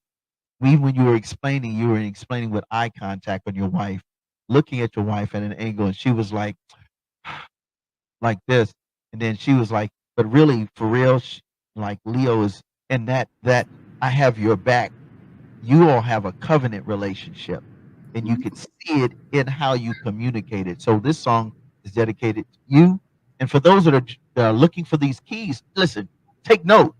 even when you were explaining with eye contact on your wife, looking at your wife at an angle, and she was like this, and then she was like, but really, for real, like Leo is, and that I have your back. You all have a covenant relationship, and you can see it in how you communicate it. So this song is dedicated to you, and for those that are looking for these keys, listen, take note.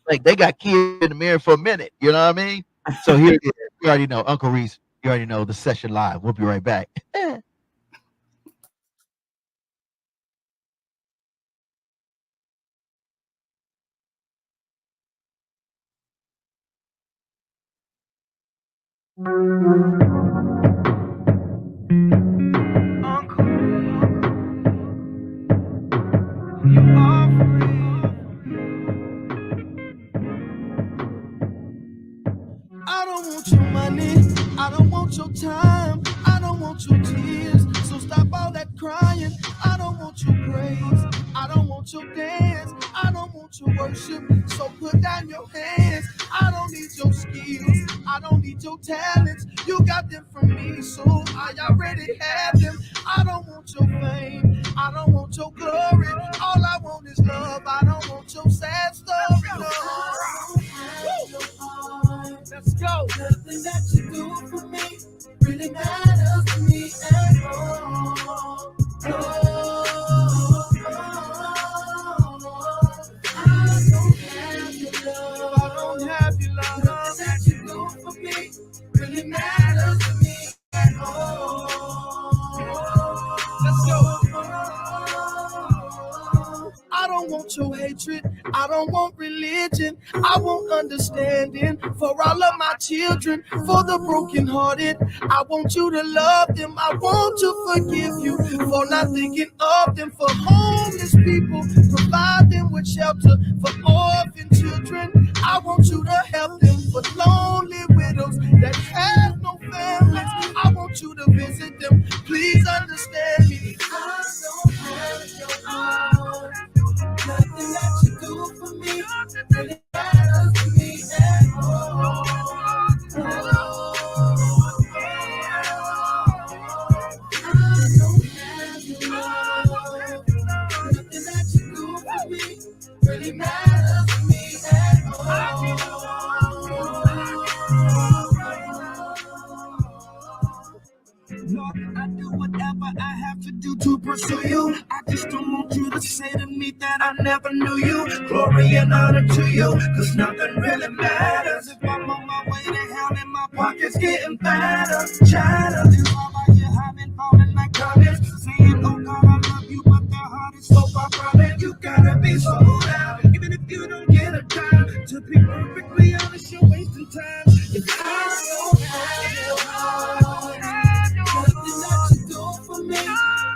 Like they got keys in the mirror for a minute. You know what I mean? So here it is. You already know, Uncle Reese. You already know the session live. We'll be right back. I don't want your money, I don't want your time, I don't want your tears, so stop all that crying. I don't want your praise, I don't want your dance, I don't want your worship, so put down your hands. I don't need your skills, I don't need your talents, you got them from me, so I already have them. I don't want your fame, I don't want your glory, all I want is love, I don't want your sad story, no. Let's go. Nothing that you do for me really matters to me at all. I don't have your love. Nothing that you do for me really matters don't want religion, I want understanding for all of my children, for the brokenhearted. I want you to love them, I want to forgive you for not thinking of them, for homeless people, provide them with shelter, for orphan children. I want you to help them, for lonely widows that have no families. I want you to visit them. Please understand me. I don't have your heart. Nothing that you do for me really matters to me at all. I don't have your love. Nothing that you do for me really matters to me at all. Lord, I do whatever I have to do to pursue you. I just don't want you to say to me that I never knew you. Glory and honor to you, cause nothing really matters if I'm on my way to hell and my pocket's getting fatter. Child, is all I hear hiding, falling like comments, saying, oh God, I love you, but their heart is so far from it. You gotta be so loud, even if you don't get a dime. To be perfectly honest, you're wasting time. If I don't have your heart, nothing that you do for me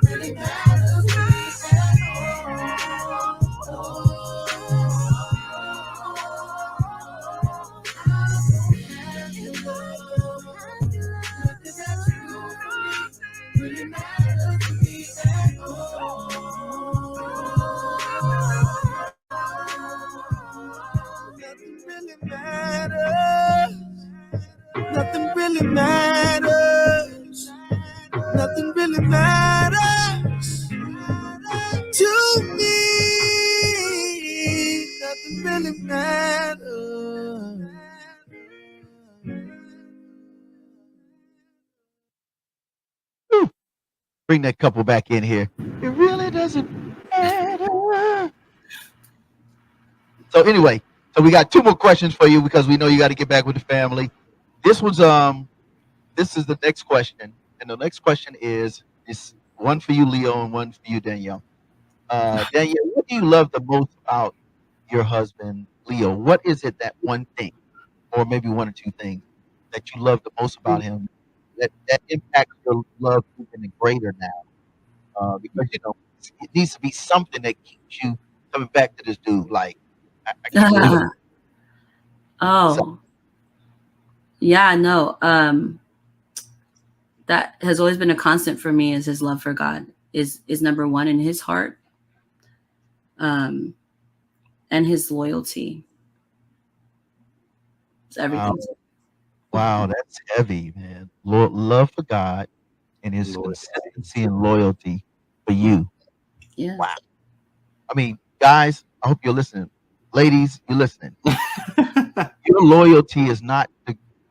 really matters to me at all. Nothing that you do for me really matters to me at all. Nothing really matters. Nothing really matters. Nothing really matters to me. Nothing really matters. Whew. Bring that couple back in here. It really doesn't matter. So anyway, so we got two more questions for you because we know you got to get back with the family. This was this is the next question, and the next question is one for you, Leo, and one for you, Danielle. Danielle, what do you love the most about your husband, Leo? What is it, that one thing, or maybe one or two things that you love the most about him that impacts your love even greater now? Because it needs to be something that keeps you coming back to this dude. Like I can't believe it. So, Oh, yeah, no. That has always been a constant for me, is his love for God is number one in his heart. And his loyalty. It's everything. wow, that's heavy, man. Love for God and his consistency and loyalty for you. Yeah. Wow. I mean, guys, I hope you're listening. Ladies, you're listening. Your loyalty is not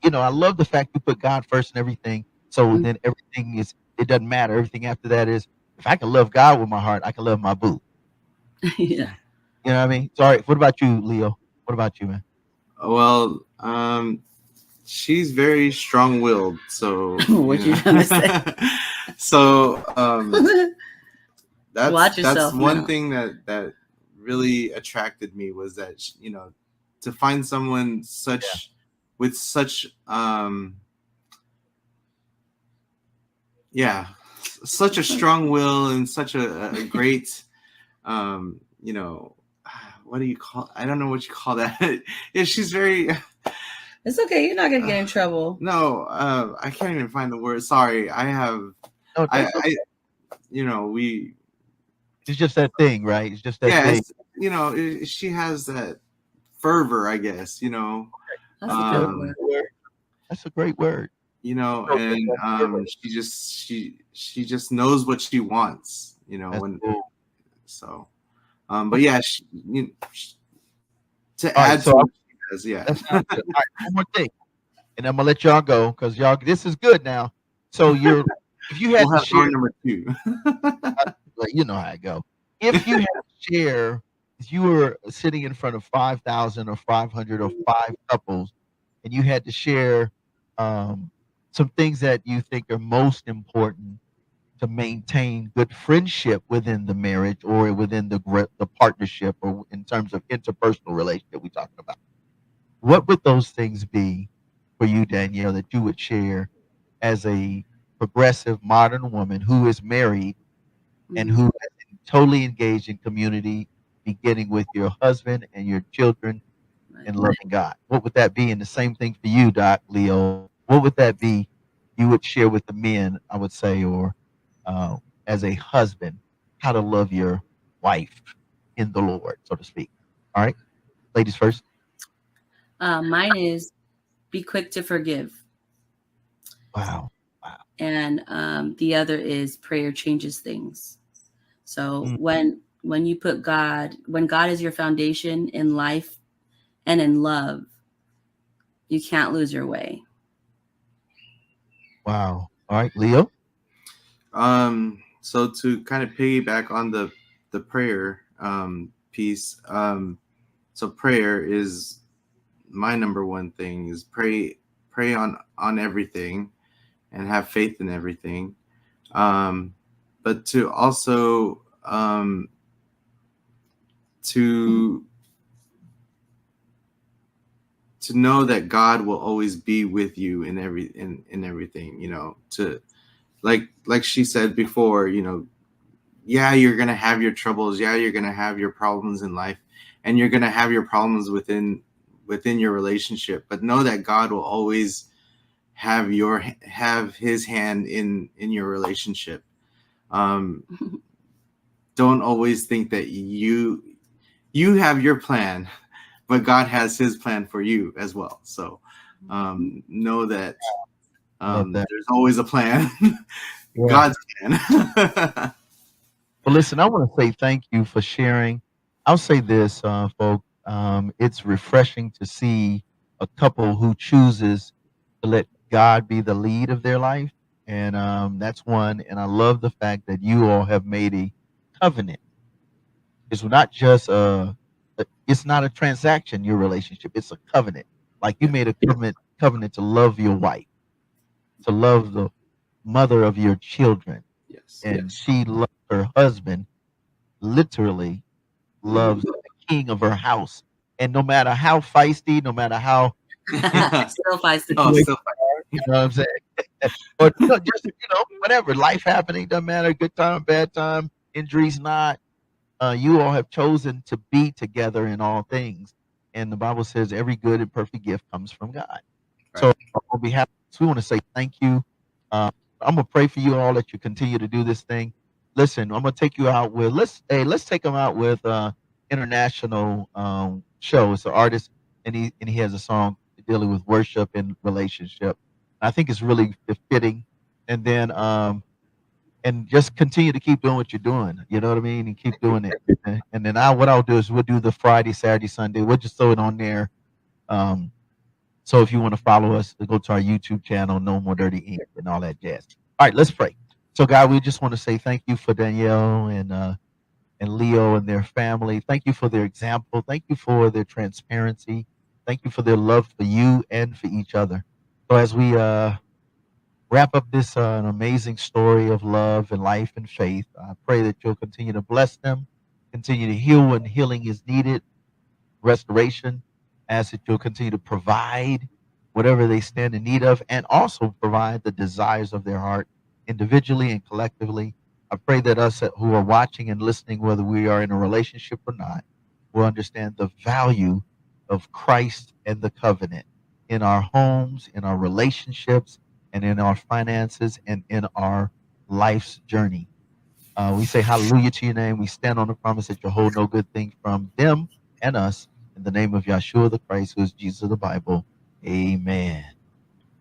I love the fact you put God first in everything. So then everything it doesn't matter. Everything after that is, if I can love God with my heart, I can love my boo. Yeah. You know what I mean? Sorry. What about you, Leo? What about you, man? Well, she's very strong-willed, so What you trying to say? so Watch yourself that's one now. thing that really attracted me, was that to find someone with such such a strong will and such a great what do you call, I don't know what you call that. Yeah, she's very It's okay. You're not gonna get in trouble. no, I can't even find the word. Sorry. I have No, I it's just that thing, right? It's just that thing. she has that fervor, I guess, That's a good word. That's a great word. and she just knows what she wants, That's when cool. so but yeah, to All right, add so to what she does, yeah. that sounds good. All right, one more thing, and I'm gonna let y'all go because this is good now. So if you had We'll to have share, door number 2. like, you know how it go. If you had to share, if you were sitting in front of 5,000 or 500 or 5 couples, and you had to share some things that you think are most important to maintain good friendship within the marriage or within the partnership or in terms of interpersonal relationship we're talking about. What would those things be for you, Danielle, that you would share as a progressive modern woman who is married and who has been totally engaged in community, beginning with your husband and your children Right. and loving God? What would that be? And the same thing for you, Doc Leo. What would that be you would share with the men, I would say, or uh, as a husband, how to love your wife in the Lord, so to speak? All right, ladies first. Mine is be quick to forgive. Wow. Wow. And the other is prayer changes things. So Mm, when you put God, when God is your foundation in life and in love, you can't lose your way. wow. All right, Leo. So to kind of piggyback on the prayer piece, so prayer is my number one thing is pray on everything and have faith in everything. But to also to to know that God will always be with you in everything, to like she said before, yeah, you're going to have your troubles, yeah, you're going to have your problems in life, and you're going to have your problems within your relationship, but know that God will always have his hand in your relationship. Don't always think that you have your plan, but God has his plan for you as well. So know that Love that. there's always a plan. Yeah. God's plan. Well, listen, I want to say thank you for sharing. I'll say this, folks. It's refreshing to see a couple who chooses to let God be the lead of their life. And that's one. And I love the fact that you all have made a covenant. It's not just it's not a transaction, your relationship. It's a covenant. Like you Yeah. made a covenant to love your wife, to love the mother of your children. Yes. And she loves her husband, literally loves the king of her house. And no matter how feisty, no matter how Still feisty. Oh, situation, still you know what I'm saying? Or no, just whatever. Life happening, doesn't matter, good time, bad time, injuries not. You all have chosen to be together in all things. And the Bible says every good and perfect gift comes from God. So right. on behalf of us, we want to say thank you. Uh, I'm gonna pray for you all that you continue to do this thing. Listen, I'm gonna take you out with let's take them out with international show. It's an artist and he has a song dealing with worship and relationship. I think it's really fitting. And then and just continue to keep doing what you're doing. You know what I mean? And keep doing it. And then what I'll do is we'll do the Friday, Saturday, Sunday. We'll just throw it on there. Um, so if you want to follow us, go to our YouTube channel, No More Dirty Ink, and all that jazz. All right, let's pray. So, God, we just want to say thank you for Danielle and Leo and their family. Thank you for their example. Thank you for their transparency. Thank you for their love for you and for each other. So, as we wrap up this an amazing story of love and life and faith, I pray that you'll continue to bless them, continue to heal when healing is needed, restoration, as that you'll continue to provide whatever they stand in need of, and also provide the desires of their heart individually and collectively. I pray that us who are watching and listening, whether we are in a relationship or not, will understand the value of Christ and the covenant in our homes, in our relationships, and in our finances, and in our life's journey. We say hallelujah to your name. We stand on the promise that you'll hold no good thing from them and us. In the name of Yahshua the Christ, who is Jesus of the Bible. Amen.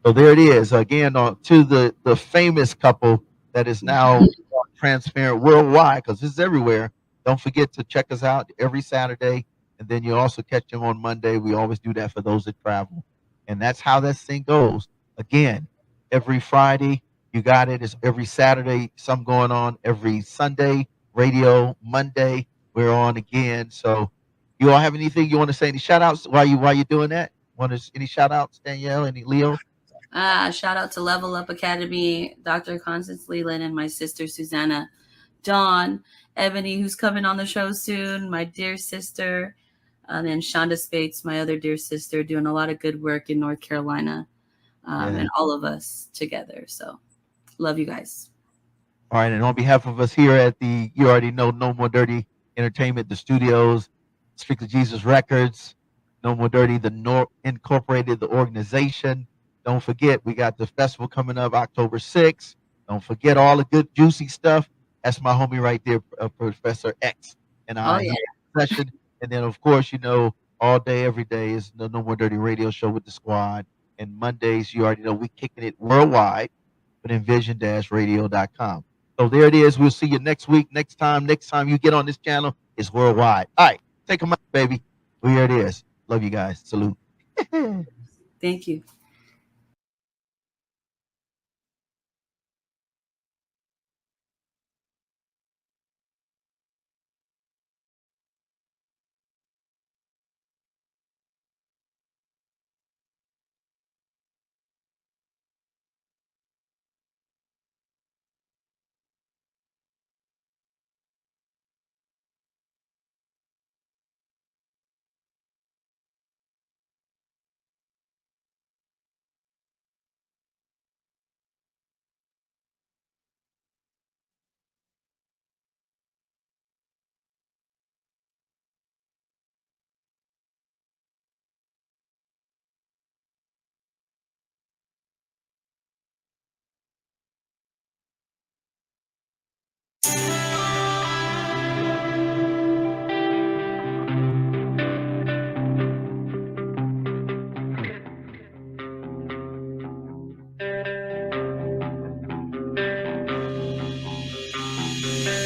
So there it is. Again, to the famous couple that is now transparent worldwide, because this is everywhere. Don't forget to check us out every Saturday. And then you also catch them on Monday. We always do that for those that travel. And that's how this thing goes. Again, every Friday, you got it. It's every Saturday, some going on. Every Sunday, radio. Monday, we're on again. So you all have anything you want to say? Any shout outs while you doing that? Want to any shout outs, Danielle? Any Leo? Shout out to Level Up Academy, Dr. Constance Leland, and my sister Susanna, Dawn, Ebony, who's coming on the show soon, my dear sister, and then Shonda Spates, my other dear sister, doing a lot of good work in North Carolina, and all of us together. So love you guys. All right, and on behalf of us here at the, you already know, No More Dirty Entertainment, the studios, Strictly Jesus Records, No More Dirty, the Incorporated, the organization. Don't forget, we got the festival coming up October 6th. Don't forget all the good, juicy stuff. That's my homie right there, Professor X. And I session. And then, of course, you know, all day, every day is the No More Dirty radio show with the squad. And Mondays, you already know, we kicking it worldwide with envision-radio.com. So there it is. We'll see you next week. Next time you get on this channel, it's worldwide. All right, take them out, baby. Well, here it is. Love you guys. Salute. Thank you.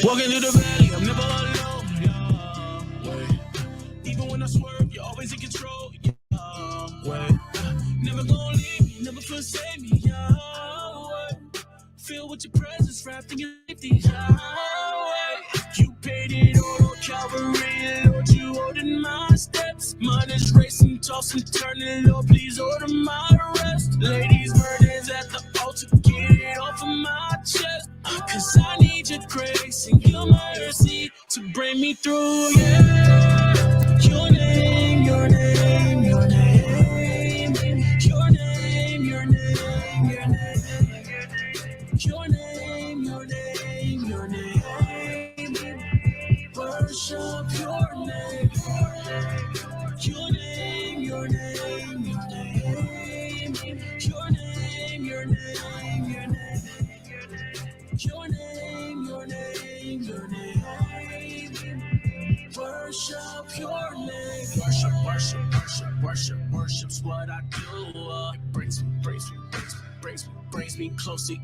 Walking through the valley, I'm never alone. Yeah. Wait. Even when I swerve, you're always in control. Yeah. Wait. Never gonna leave me, never forsake me. Yeah. Wait. Feel with your presence wrapped in your safety. Yeah. Wait. You paid it all on Calvary, Lord. You ordered my steps. Mine is racing, tossing, turning. Lord, please order my rest. Ladies, burdens at the altar, get it off of my chest. Cause I need your grace and your mercy to bring me through, yeah. Your name, your name, your name. Your name, your name, your name. Your name, your name, your name. Worship your name. Your name, your name, your name. Your name, your name, your name. Your name, your name, your name. Worship your name. Worship, worship, worship, worship, worship's what I do. It brings me close to you.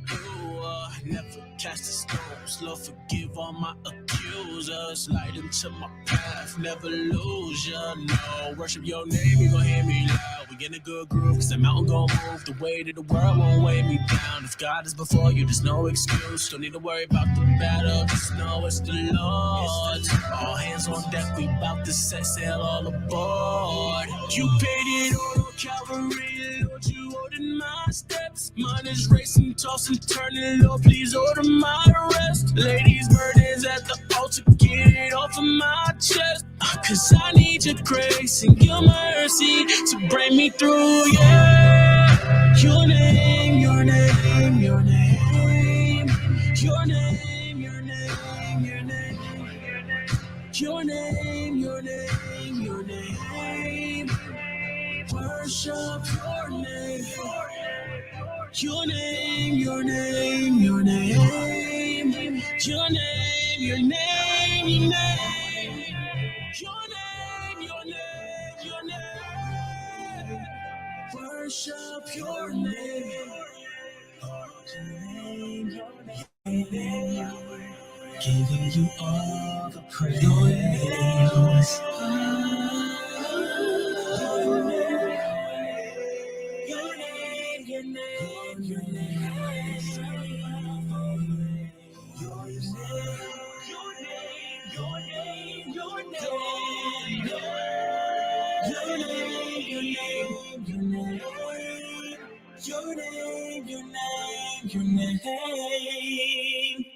Never cast a stones. Lord, forgive all my accusers. Light into my path, never lose ya. No, worship your name, you gon' hear me loud. We in a good groove, cause the mountain gon' move. The weight of the world won't weigh me down. If God is before you, there's no excuse. Don't need to worry about the battle, just know it's the Lord. All hands on deck, we bout to set sail all aboard. You paid it all on Calvary, Lord, you ordered my steps. Mine is racing, tossing, turning, Lord, please order my rest. Ladies, burdens at the altar, get it off of my chest. Cause I need your grace and your mercy to bring me through, yeah. Your name, your name, your name. Your name, your name, your name. Your name, your name, your name. Worship your name. Your name, your name, your name. Your name, your name, your name. Your name, your name, your name. Worship your name. Your name. Giving you all the praise. Your name. Your name, your name, your name, your name, your name, your name, your name, your name, your name, Your name, your name, your name.